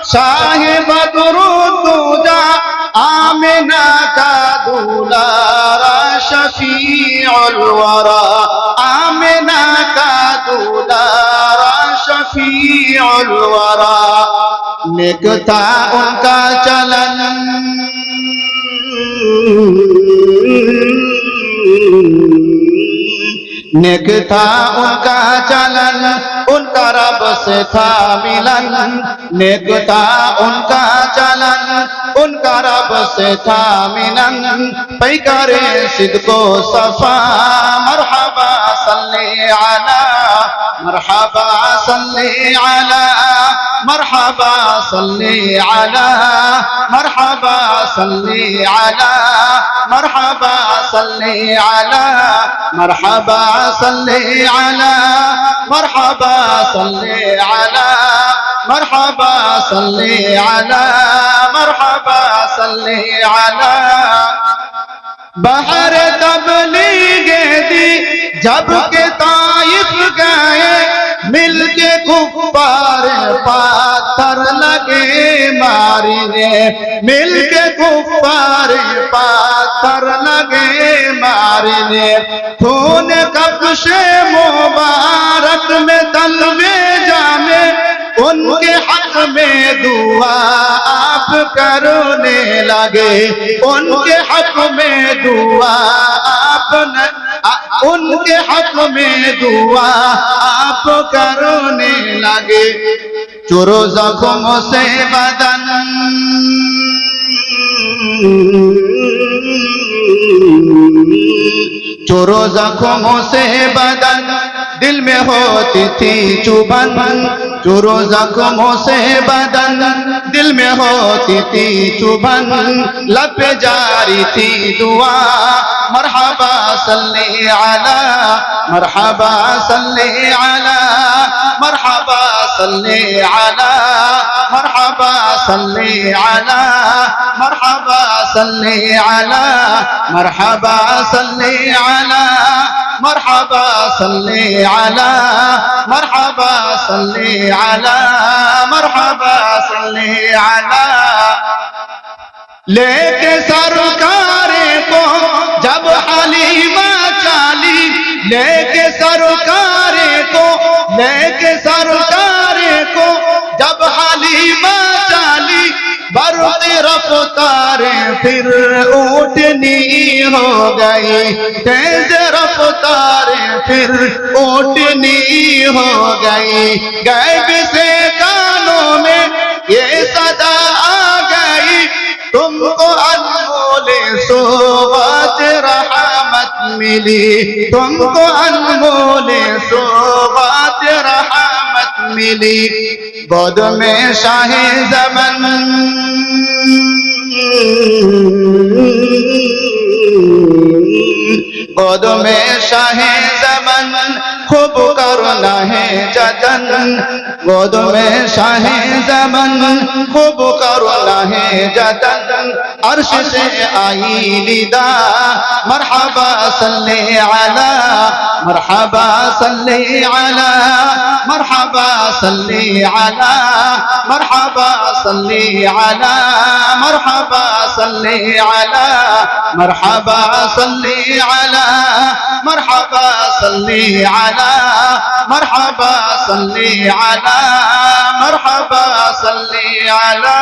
साहिब दुरूद दूजा आमिना का दुलारा शफीउल वरा, आमिना का दुलारा शफीउल वरा। नेक था उनका चलन, नेक था उनका चलन, उनका रब से था मिलन। नेक था उनका चलन, उनका रब से था मिलन। पैकारे सिद्को सफा मरहबा सल्ली अला, मरहबा सल्ली अला, मरहबा सल्ली अला, मरहबा सल्ली अला, मरहबा सल्ली अला, मरहबा सल्ली अला, मरहबा सल्ली अला, मरहबा सल्ली अला, मरहबा सल्ली अला। बहर तबलीग दी जब के ताइफ गए, मिल के कुफ्फार पाथर लगे मारने, मिल के कुफ्फार पाथर लगे मारने। खून कब्शे मुबारक में तलवे जामे, उनके हक में दुआ आप करने लगे, उनके हक में दुआ आपने, उनके हक में दुआ आप करने लगे। चोरो जख्मों से बदन, चोरो जख्मों से बदन, दिल में होती थी चुभन। चोरो जख्मों से बदन, दिल में होती थी चुभन। लब पे जारी थी दुआ मरहबा सल्ली अला, मरहबा सल्ली अला, मरहबा सल्ली अला, मरहबा सल्ली अला, मरहबा सल्ली अला, मरहबा सल्ली अला, मरहबा सल्ली अला, मरहबा सल्ली अला, मरहबा सल्ली अला। लेके सरकार को जब हलीमा चाली, लेके सरकार को, लेके सरकार को जब हलीमा चाली, बढ़ती रफ्तारें फिर ऊँटनी हो गई, तेज रफ्तारें फिर ऊँटनी हो गई। गैब से कानों में ये सदा आ गई, तुमको अनमोल सोबत रहमत मिली, तुमको अनमोल सोबत रहमत मिली। गोद में शाहे ज़मन, गोद में शाहे ज़मन, खूब करना है जतन। गोद में शाहे ज़मन, खूब करना है जतन। अर्श से आई निदा मरहबा सल्ली अला, मरहबा सल्ली अला, मरहबा सल्ली अला, मरहबा सल्ली अला, मरहबा सल्ली अला, मरहबा सल्ली अला, मरहबा सल्ली अला, मरहबा सल्ली अला, मरहबा सल्ली अला।